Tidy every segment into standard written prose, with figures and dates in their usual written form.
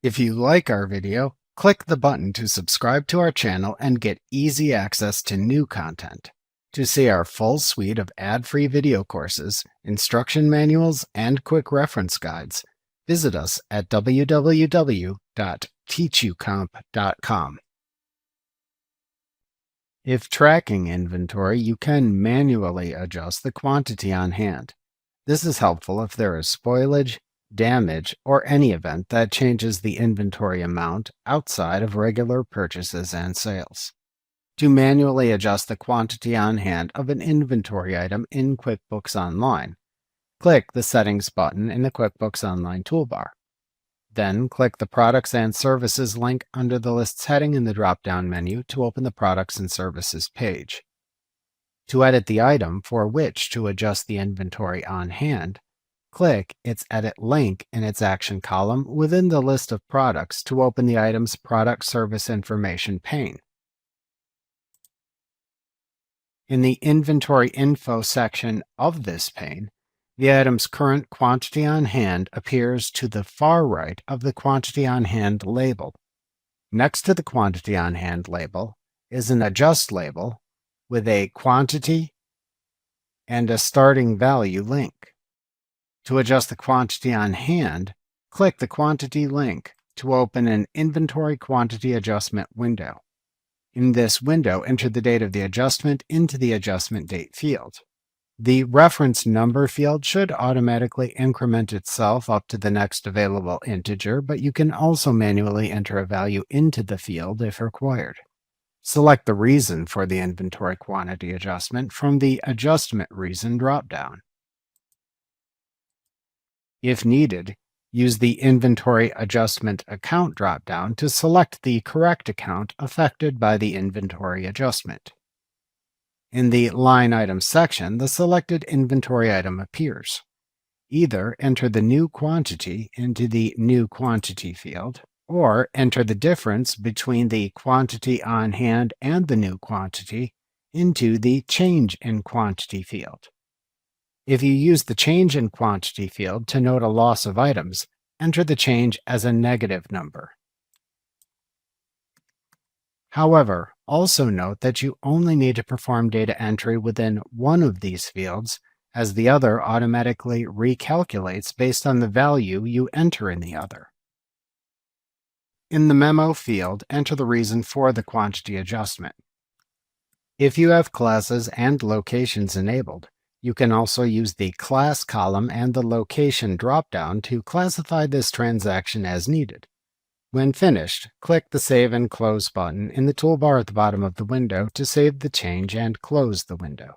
If you like our video, click the button to subscribe to our channel and get easy access to new content. To see our full suite of ad-free video courses, instruction manuals, and quick reference guides, visit us at www.teachucomp.com. If tracking inventory, you can manually adjust the quantity on hand. This is helpful if there is spoilage, damage, or any event that changes the inventory amount outside of regular purchases and sales. To manually adjust the quantity on hand of an inventory item in QuickBooks Online, click the Settings button in the QuickBooks Online toolbar. Then click the Products and Services link under the Lists heading in the drop-down menu to open the Products and Services page. To edit the item for which to adjust the inventory on hand, click its Edit link in its Action column within the list of products to open the item's Product Service Information pane. In the Inventory Info section of this pane, the item's current quantity on hand appears to the far right of the Quantity on Hand label. Next to the Quantity on Hand label is an Adjust label with a Quantity and a Starting Value link. To adjust the quantity on hand, click the Quantity link to open an Inventory Quantity Adjustment window. In this window, enter the date of the adjustment into the Adjustment Date field. The reference number field should automatically increment itself up to the next available integer, but you can also manually enter a value into the field if required. Select the reason for the inventory quantity adjustment from the Adjustment Reason dropdown. If needed, use the Inventory Adjustment Account dropdown to select the correct account affected by the inventory adjustment. In the Line Item section, the selected inventory item appears. Either enter the new quantity into the New Quantity field, or enter the difference between the quantity on hand and the new quantity into the Change in Quantity field. If you use the Change in Quantity field to note a loss of items, enter the change as a negative number. However, also note that you only need to perform data entry within one of these fields, as the other automatically recalculates based on the value you enter in the other. In the Memo field, enter the reason for the quantity adjustment. If you have classes and locations enabled, you can also use the Class column and the Location dropdown to classify this transaction as needed. When finished, click the Save and Close button in the toolbar at the bottom of the window to save the change and close the window.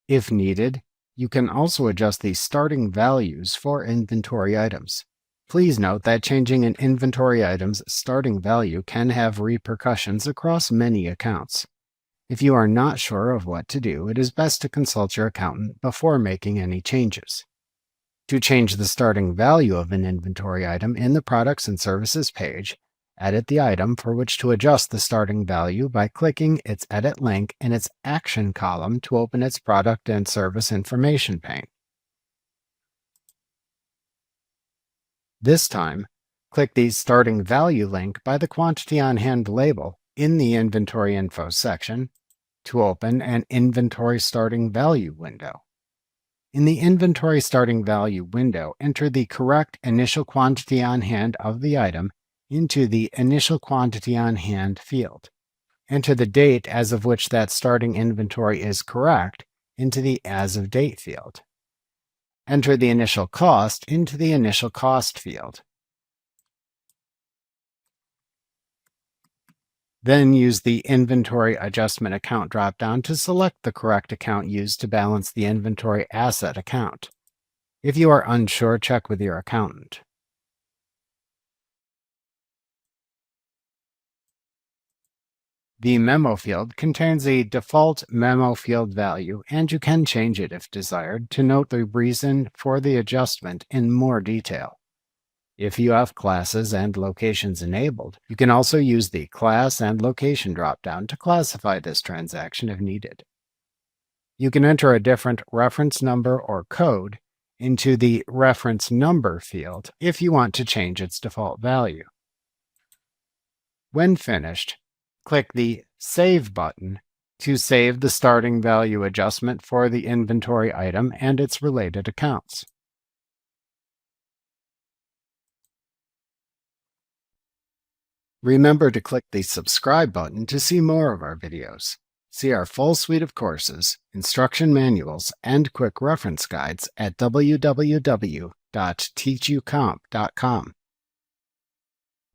If needed, you can also adjust the starting values for inventory items. Please note that changing an inventory item's starting value can have repercussions across many accounts. If you are not sure of what to do, it is best to consult your accountant before making any changes. To change the starting value of an inventory item in the Products and Services page, edit the item for which to adjust the starting value by clicking its Edit link in its Action column to open its Product and Service Information pane. This time, click the Starting Value link by the Quantity on Hand label in the Inventory Info section to open an Inventory Starting Value window. In the Inventory Starting Value window, enter the correct initial quantity on hand of the item into the Initial Quantity on Hand field. Enter the date as of which that starting inventory is correct into the As of Date field. Enter the initial cost into the Initial Cost field. Then use the Inventory Adjustment Account dropdown to select the correct account used to balance the inventory asset account. If you are unsure, check with your accountant. The Memo field contains a default memo field value, and you can change it if desired to note the reason for the adjustment in more detail. If you have classes and locations enabled, you can also use the Class and Location dropdown to classify this transaction if needed. You can enter a different reference number or code into the reference number field if you want to change its default value. When finished, click the Save button to save the starting value adjustment for the inventory item and its related accounts. Remember to click the subscribe button to see more of our videos. See our full suite of courses, instruction manuals, and quick reference guides at www.teachucomp.com.